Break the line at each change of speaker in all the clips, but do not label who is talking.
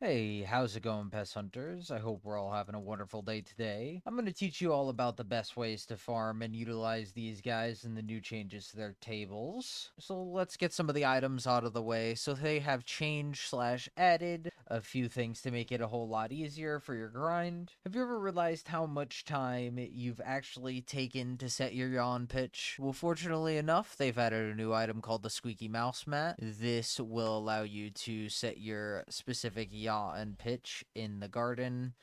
Hey, how's it going, pest hunters? I hope we're all having a wonderful day today. I'm going to teach you all about the best ways to farm and utilize these guys and the new changes to their tables. So let's get some of the items out of the way. So they have changed slash added a few things to make it a whole lot easier for your grind. Have you ever realized how much time you've actually taken to set your yawn pitch? Well, fortunately enough, they've added a new item called the Squeaky Mouse Mat. This will allow you to set your specific yaw and pitch in the garden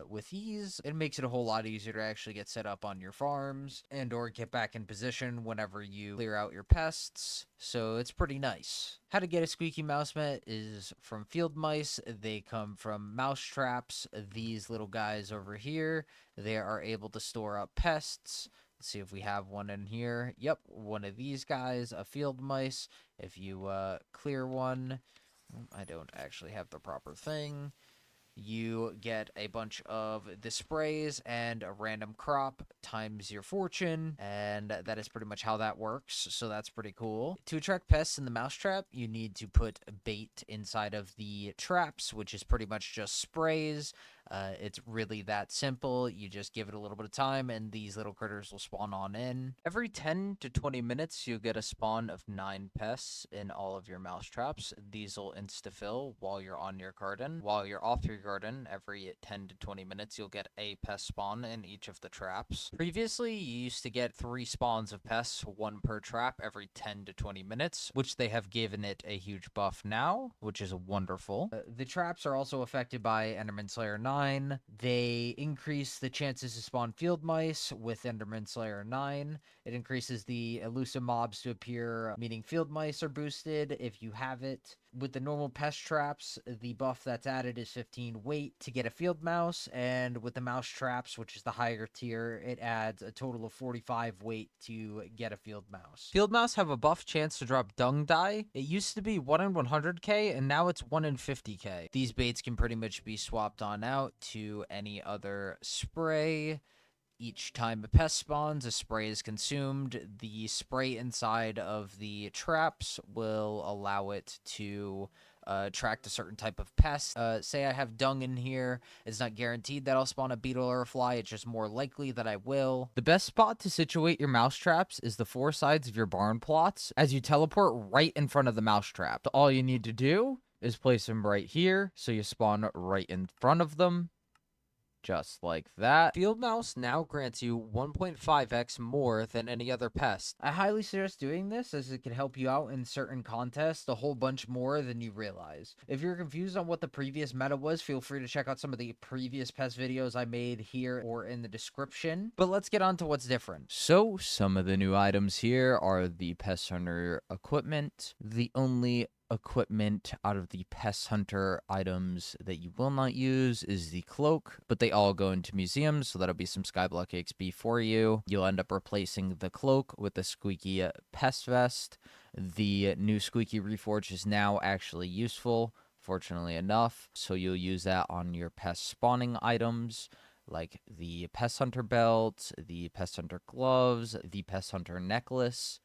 with ease. It makes it a whole lot easier to actually get set up on your farms and or get back in position whenever you clear out your pests. So it's pretty nice. How to get a squeaky mouse mat is from field mice. They come from mouse traps. These little guys over here, they are able to store up pests. Let's see if we have one in here. Yep, one of these guys, a field mice. If you clear one, I don't actually have the proper thing. You get a bunch of the sprays and a random crop times your fortune, and that is pretty much how that works, so that's pretty cool. To attract pests in the mousetrap, you need to put bait inside of the traps, which is pretty much just sprays. It's really that simple. You just give it a little bit of time, and these little critters will spawn on in. Every 10 to 20 minutes, you get a spawn of 9 pests in all of your mouse traps. These will insta-fill while you're on your garden. While you're off your garden, every 10 to 20 minutes, you'll get a pest spawn in each of the traps. Previously, you used to get 3 spawns of pests, 1 per trap, every 10 to 20 minutes, which they have given it a huge buff now, which is wonderful. The traps are also affected by Enderman Slayer 9. They increase the chances to spawn field mice with Enderman Slayer 9. It increases the elusive mobs to appear, meaning field mice are boosted if you have it. With the normal pest traps, the buff that's added is 15 weight to get a field mouse, and with the mouse traps, which is the higher tier, it adds a total of 45 weight to get a field mouse. Field mouse have a buff chance to drop dung dye. It used to be 1 in 100k, and now it's 1 in 50k. These baits can pretty much be swapped on out to any other spray. Each time a pest spawns, a spray is consumed. The spray inside of the traps will allow it to attract a certain type of pest. Say I have dung in here. It's not guaranteed that I'll spawn a beetle or a fly. It's just more likely that I will. The best spot to situate your mouse traps is the 4 sides of your barn plots as you teleport right in front of the mouse trap. All you need to do is place them right here so you spawn right in front of them. Just like that. Field Mouse now grants you 1.5x more than any other pest. I highly suggest doing this as it can help you out in certain contests a whole bunch more than you realize. If you're confused on what the previous meta was, feel free to check out some of the previous pest videos I made here or in the description. But let's get on to what's different. So, some of the new items here are the Pest Hunter equipment. The only equipment out of the pest hunter items that you will not use is the cloak, but they all go into museums, so that'll be some Skyblock XP for you. You'll end up replacing the cloak with the squeaky pest vest. The new squeaky reforge is now actually useful, fortunately enough, so you'll use that on your pest spawning items like the pest hunter belt, the pest hunter gloves, the pest hunter necklace,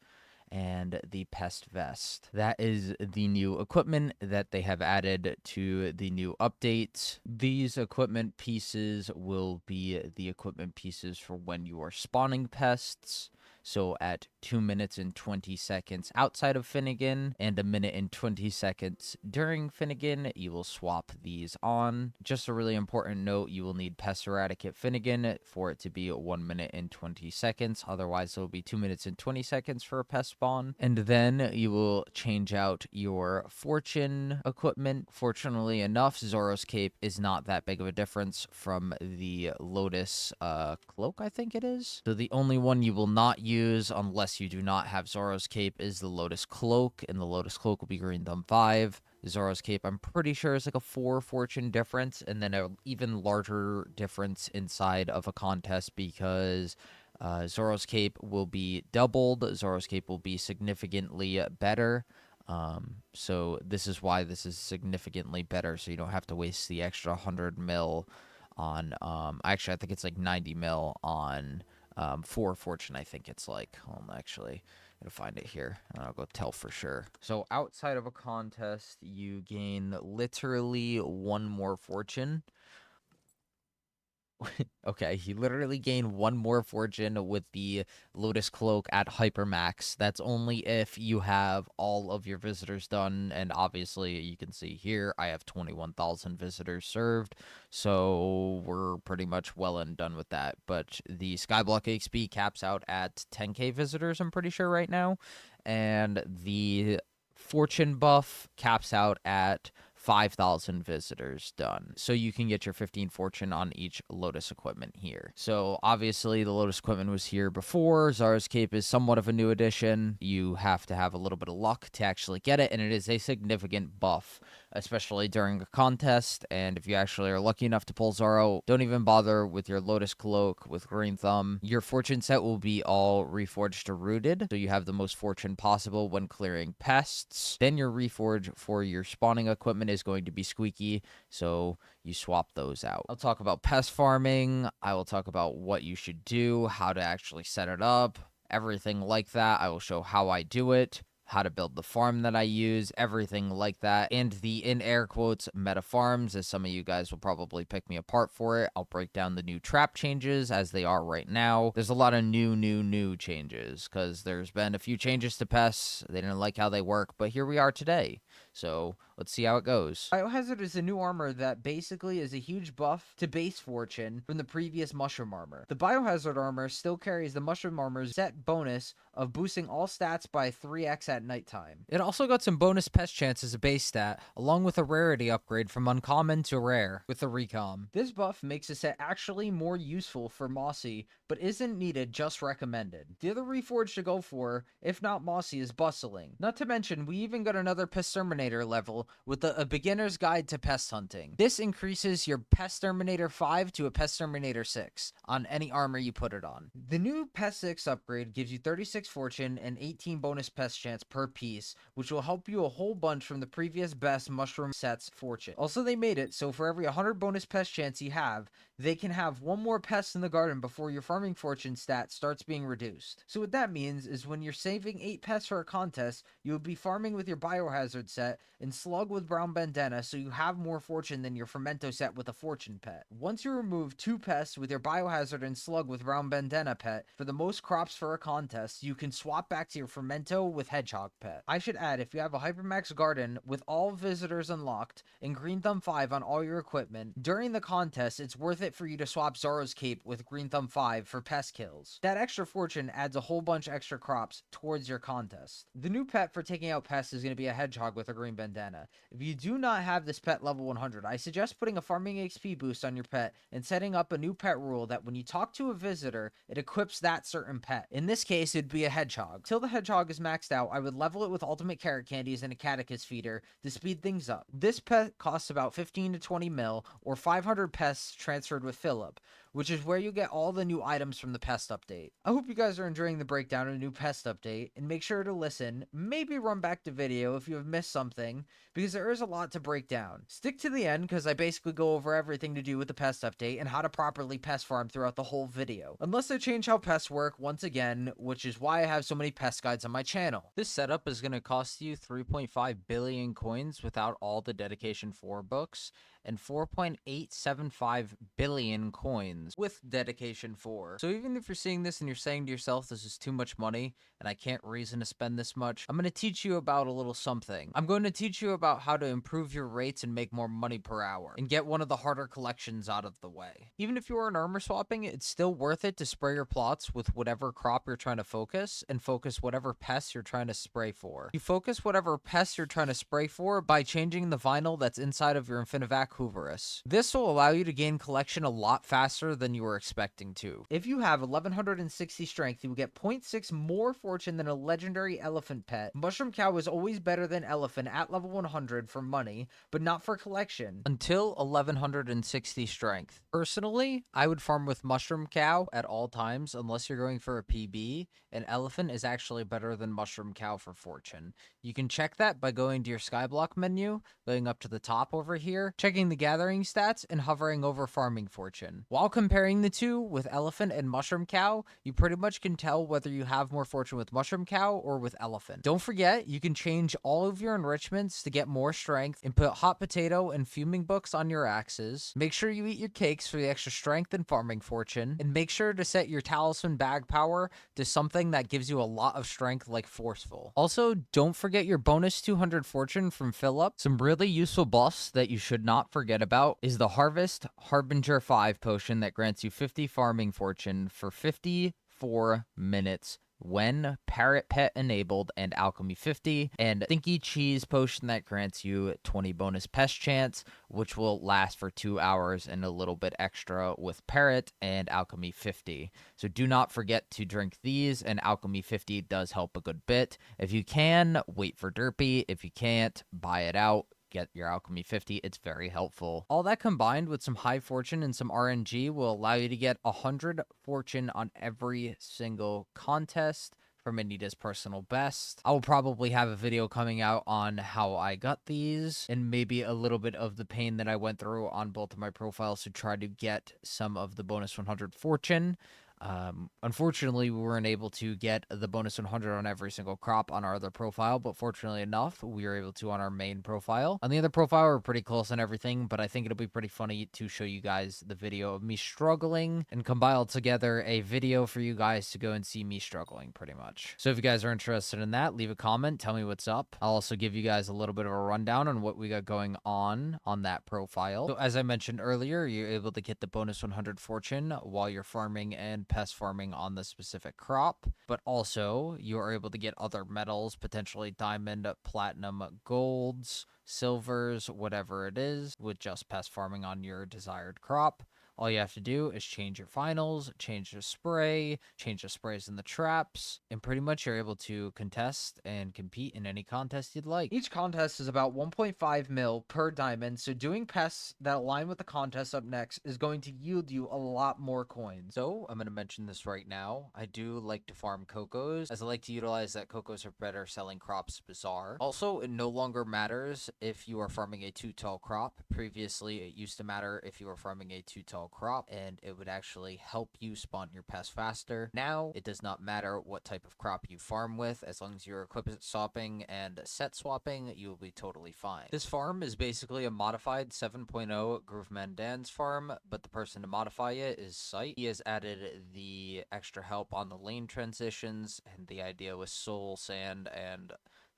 and the pest vest. That is the new equipment that they have added to the new updates. These equipment pieces will be the equipment pieces for when you are spawning pests. So at 2 minutes and 20 seconds outside of Finnegan and 1 minute and 20 seconds during Finnegan, you will swap these on. Just a really important note, you will need Pest Eradicate Finnegan for it to be 1 minute and 20 seconds. Otherwise, it will be 2 minutes and 20 seconds for a pest spawn. And then you will change out your fortune equipment. Fortunately enough, ZORRO'S cape is not that big of a difference from the Lotus cloak, I think it is. So the only one you will not use unless you do not have ZORRO'S cape is the Lotus cloak, and the Lotus cloak will be green thumb 5. ZORRO'S cape, I'm pretty sure, is like a 4 fortune difference, and then an even larger difference inside of a contest because ZORRO'S cape will be doubled. ZORRO'S cape will be significantly better. So this is why this is significantly better, so you don't have to waste the extra 100 mil on, actually, I think it's like 90 mil on 4 fortune, I think it's like, hold on, actually, Gotta find it here, and I'll go tell for sure. So outside of a contest, you gain literally one more fortune. Okay, you literally gain one more fortune with the Lotus Cloak at Hypermax. That's only if you have all of your visitors done, and obviously you can see here I have 21,000 visitors served, so we're pretty much well and done with that. But the Skyblock XP caps out at 10k visitors, I'm pretty sure right now, and the fortune buff caps out at 5,000 visitors done. So you can get your 15 fortune on each Lotus equipment here. So obviously the Lotus equipment was here before. ZORRO'S Cape is somewhat of a new addition. You have to have a little bit of luck to actually get it, and it is a significant buff, especially during a contest. And if you actually are lucky enough to pull Zorro, don't even bother with your Lotus Cloak with Green Thumb. Your fortune set will be all reforged to rooted, so you have the most fortune possible when clearing pests. Then your reforge for your spawning equipment is going to be squeaky, so you swap those out. I'll talk about pest farming. I will talk about what you should do, how to actually set it up, everything like that. I will show how I do it, how to build the farm that I use, everything like that, and the in air quotes meta farms, as some of you guys will probably pick me apart for it. I'll break down the new trap changes as they are right now. There's a lot of new changes because there's been a few changes to pests. They didn't like how they work, but here we are today. So let's see how it goes. Biohazard is a new armor that basically is a huge buff to base fortune from the previous mushroom armor. The Biohazard armor still carries the mushroom armor's set bonus of boosting all stats by 3x at nighttime. It also got some bonus pest chance as a base stat, along with a rarity upgrade from uncommon to rare with the recom. This buff makes the set actually more useful for Mossy, but isn't needed, just recommended. The other reforge to go for, if not Mossy, is Bustling. Not to mention, we even got another Pest Terminator level with a beginner's guide to pest hunting. This increases your Pest Terminator 5 to a Pest Terminator 6 on any armor you put it on. The new Pest 6 upgrade gives you 36 fortune and 18 bonus pest chance per piece, which will help you a whole bunch from the previous best mushroom set's fortune. Also, they made it so for every 100 bonus pest chance you have, they can have one more pest in the garden before your farming fortune stat starts being reduced. So what that means is when you're saving 8 pests for a contest, you would be farming with your Biohazard set and Slug with Brown Bandana, so you have more fortune than your Fermento set with a fortune pet. Once you remove 2 pests with your Biohazard and Slug with Brown Bandana pet for the most crops for a contest, you can swap back to your Fermento with Hedgehog pet. I should add, if you have a Hypermax garden with all visitors unlocked and Green Thumb 5 on all your equipment, during the contest it's worth it for you to swap ZORRO'S Cape with Green Thumb 5 for pest kills. That extra fortune adds a whole bunch extra crops towards your contest. The new pet for taking out pests is going to be a Hedgehog with a green bandana. If you do not have this pet level 100, I suggest putting a farming XP boost on your pet and setting up a new pet rule that when you talk to a visitor, it equips that certain pet. In this case, it'd be a Hedgehog. Till the Hedgehog is maxed out, I would level it with ultimate carrot candies and a Catechus feeder to speed things up. This pet costs about 15 to 20 mil or 500 pests transferred with Philip, which is where you get all the new items from the Pest update. I hope you guys are enjoying the breakdown of the new Pest update, and make sure to listen, maybe run back the video if you have missed something, because there is a lot to break down. Stick to the end, because I basically go over everything to do with the Pest update and how to properly pest farm throughout the whole video. Unless they change how pests work once again, which is why I have so many pest guides on my channel. This setup is going to cost you 3.5 billion coins without all the Dedication 4 books, and 4.875 billion coins with Dedication 4. So even if you're seeing this and you're saying to yourself, this is too much money and I can't reason to spend this much, I'm going to teach you about a little something. I'm going to teach you about how to improve your rates and make more money per hour and get one of the harder collections out of the way. Even if you are an armor swapping, it's still worth it to spray your plots with whatever crop you're trying to focus and focus whatever pests you're trying to spray for. You focus whatever pests you're trying to spray for by changing the vinyl that's inside of your Infinivac Hooverus. This will allow you to gain collection a lot faster than you were expecting to. If you have 1160 strength, you will get 0.6 more fortune than a legendary elephant pet. Mushroom Cow is always better than elephant at level 100 for money, but not for collection until 1160 strength. Personally, I would farm with Mushroom Cow at all times unless you're going for a PB, and elephant is actually better than Mushroom Cow for fortune. You can check that by going to your Skyblock menu, going up to the top over here, checking using the gathering stats and hovering over farming fortune. While comparing the two with elephant and mushroom cow, you pretty much can tell whether you have more fortune with mushroom cow or with elephant. Don't forget, you can change all of your enrichments to get more strength and put hot potato and fuming books on your axes. Make sure you eat your cakes for the extra strength and farming fortune, and make sure to set your talisman bag power to something that gives you a lot of strength like forceful. Also, don't forget your bonus 200 fortune from fill up. Some really useful buffs that you should not forget about is the Harvest Harbinger 5 potion that grants you 50 farming fortune for 54 minutes when Parrot Pet enabled and Alchemy 50, and Thinky Cheese potion that grants you 20 bonus pest chance, which will last for 2 hours and a little bit extra with Parrot and Alchemy 50. So do not forget to drink these, and Alchemy 50 does help a good bit. If you can, wait for Derpy. If you can't, buy it out. Get your Alchemy 50. It's very helpful. All that combined with some high fortune and some RNG will allow you to get 100 fortune on every single contest from Anita's personal best. I will probably have a video coming out on how I got these and maybe a little bit of the pain that I went through on both of my profiles to try to get some of the bonus 100 fortune. Unfortunately, we weren't able to get the bonus 100 on every single crop on our other profile, but fortunately enough, we were able to on our main profile. On the other profile, we're pretty close on everything, but I think it'll be pretty funny to show you guys the video of me struggling and compile together a video for you guys to go and see me struggling pretty much. So if you guys are interested in that, leave a comment, tell me what's up. I'll also give you guys a little bit of a rundown on what we got going on that profile. So as I mentioned earlier, you're able to get the bonus 100 fortune while you're farming and pest farming on the specific crop, but also you are able to get other metals, potentially diamond, platinum, golds, silvers, whatever it is, with just pest farming on your desired crop. All you have to do is change your finals, change the spray, change the sprays in the traps, and pretty much you're able to contest and compete in any contest you'd like. Each contest is about 1.5 mil per diamond, so doing pests that align with the contest up next is going to yield you a lot more coins. So I'm going to mention this right now. I do like to farm cocos, as I like to utilize that cocos are better selling crops bazaar. Also, it no longer matters if you are farming a 2 tall crop. Previously, it used to matter if you were farming a 2 tall crop, and it would actually help you spawn your pests faster. Now, it does not matter what type of crop you farm with, as long as you're equip swapping and set swapping, you will be totally fine. This farm is basically a modified 7.0 Grooveman Dan's farm, but the person to modify it is Sight. He has added the extra help on the lane transitions, and the idea with soul sand and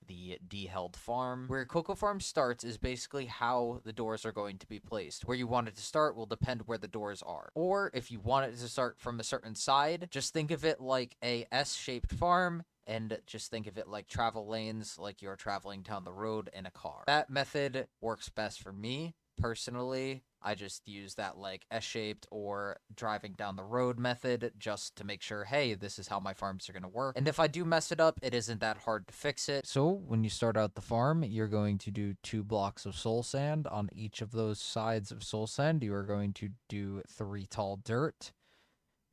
the D-held farm. Where Cocoa Farm starts is basically how the doors are going to be placed. Where you want it to start will depend where the doors are. Or if you want it to start from a certain side, just think of it like a S-shaped farm, and just think of it like travel lanes, like you're traveling down the road in a car. That method works best for me. Personally, I just use that like S-shaped or driving down the road method just to make sure, hey, this is how my farms are going to work. And if I do mess it up, it isn't that hard to fix it. So when you start out the farm, you're going to do 2 blocks of soul sand. On each of those sides of soul sand, you are going to do 3 tall dirt.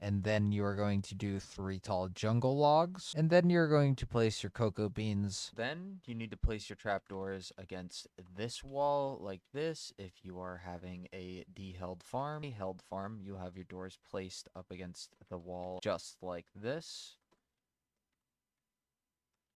And then you are going to do 3 tall jungle logs, and then you're going to place your cocoa beans. Then you need to place your trapdoors against this wall like this. If you are having a D-held farm, you have your doors placed up against the wall just like this.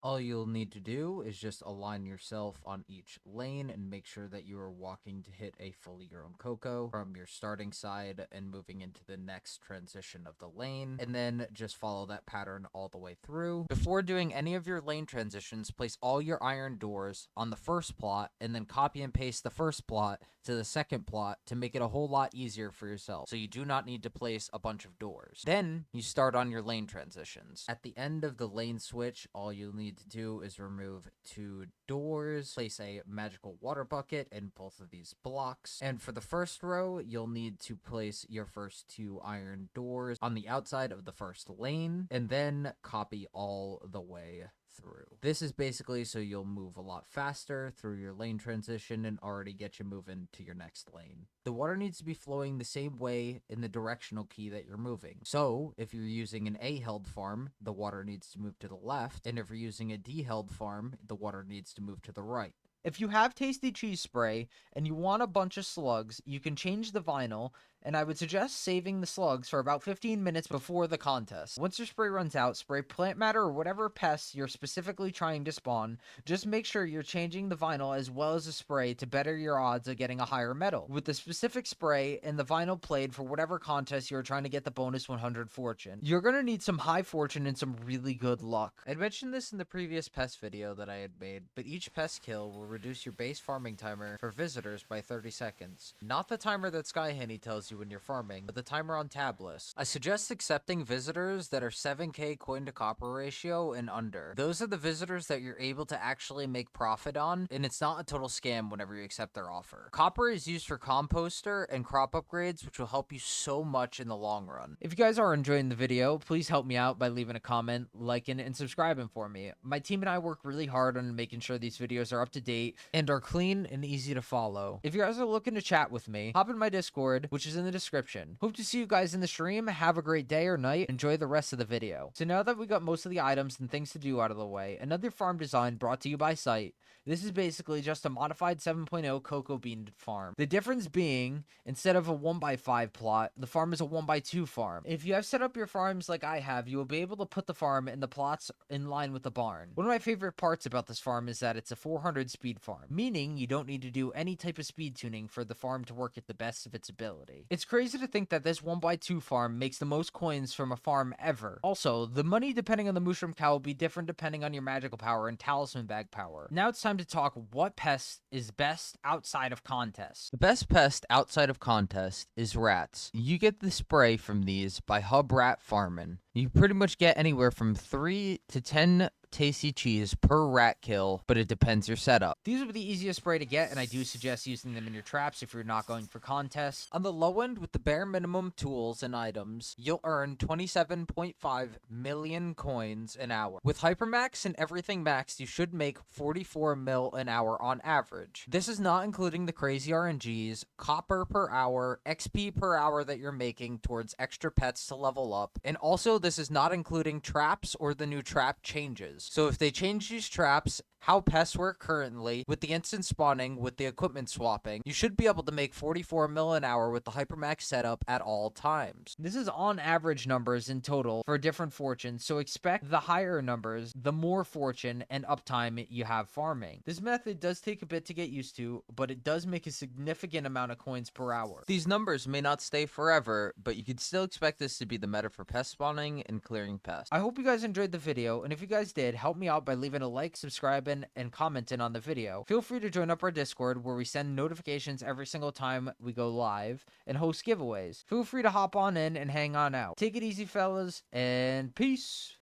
All you'll need to do is just align yourself on each lane and make sure that you are walking to hit a fully grown cocoa from your starting side and moving into the next transition of the lane, and then just follow that pattern all the way through. Before doing any of your lane transitions, place all your iron doors on the first plot and then copy and paste the first plot to the second plot to make it a whole lot easier for yourself, so you do not need to place a bunch of doors. Then you start on your lane transitions. At the end of the lane switch, all you'll need to do is remove 2 doors, place a magical water bucket in both of these blocks, and for the first row, you'll need to place your first 2 iron doors on the outside of the first lane, and then copy all the way through. This is basically so you'll move a lot faster through your lane transition and already get you moving to your next lane. The water needs to be flowing the same way in the directional key that you're moving. So if you're using an A-held farm, the water needs to move to the left, and if you're using a D-held farm, the water needs to move to the right. If you have tasty cheese spray and you want a bunch of slugs, you can change the vinyl, and I would suggest saving the slugs for about 15 minutes before the contest. Once your spray runs out, spray plant matter or whatever pests you're specifically trying to spawn. Just make sure you're changing the vinyl as well as the spray to better your odds of getting a higher medal. With the specific spray and the vinyl played for whatever contest you're trying to get the bonus 100 fortune. You're going to need some high fortune and some really good luck. I mentioned this in the previous pest video that I had made, but each pest kill will reduce your base farming timer for visitors by 30 seconds. Not the timer that Skyhenny tells you when you're farming, but the timer on tab list. I suggest accepting visitors that are 7k coin to copper ratio and under. Those are the visitors that you're able to actually make profit on, and it's not a total scam whenever you accept their offer. Copper is used for composter and crop upgrades, which will help you so much in the long run. If you guys are enjoying the video, please help me out by leaving a comment, liking, and subscribing for me. My team and I work really hard on making sure these videos are up to date and are clean and easy to follow. If you guys are looking to chat with me, hop in my Discord, which is in the description. Hope to see you guys in the stream. Have a great day or night. Enjoy the rest of the video. So now that we got most of the items and things to do out of the way, another farm design brought to you by Site. This is basically just a modified 7.0 cocoa bean farm. The difference being, instead of a 1x5 plot, the farm is a 1x2 farm. If you have set up your farms like I have, you will be able to put the farm and the plots in line with the barn. One of my favorite parts about this farm is that it's a 400 speed farm, meaning you don't need to do any type of speed tuning for the farm to work at the best of its ability. It's crazy to think that this 1x2 farm makes the most coins from a farm ever. Also, the money depending on the mushroom cow will be different depending on your magical power and talisman bag power. Now it's time to talk what pest is best outside of contests. The best pest outside of contest is rats. You get the spray from these by Hub Rat Farmin'. You pretty much get anywhere from 3 to 10 tasty cheese per rat kill, but it depends your setup. These will be the easiest spray to get, and I do suggest using them in your traps if you're not going for contests. On the low end, with the bare minimum tools and items, you'll earn 27.5 million coins an hour. With Hypermax and everything maxed, you should make 44 mil an hour on average. This is not including the crazy RNGs, copper per hour, XP per hour that you're making towards extra pets to level up, and also this is not including traps or the new trap changes. So if they change these traps, how pests work currently, with the instant spawning, with the equipment swapping, you should be able to make 44 mil an hour with the Hypermax setup at all times. This is on average numbers in total for different fortunes, so expect the higher numbers, the more fortune and uptime you have farming. This method does take a bit to get used to, but it does make a significant amount of coins per hour. These numbers may not stay forever, but you can still expect this to be the meta for pest spawning and clearing pests. I hope you guys enjoyed the video, and if you guys did, help me out by leaving a like, subscribing, and commenting on the video. Feel free to join up our Discord where we send notifications every single time we go live and host giveaways. Feel free to hop on in and hang on out. Take it easy, fellas, and peace.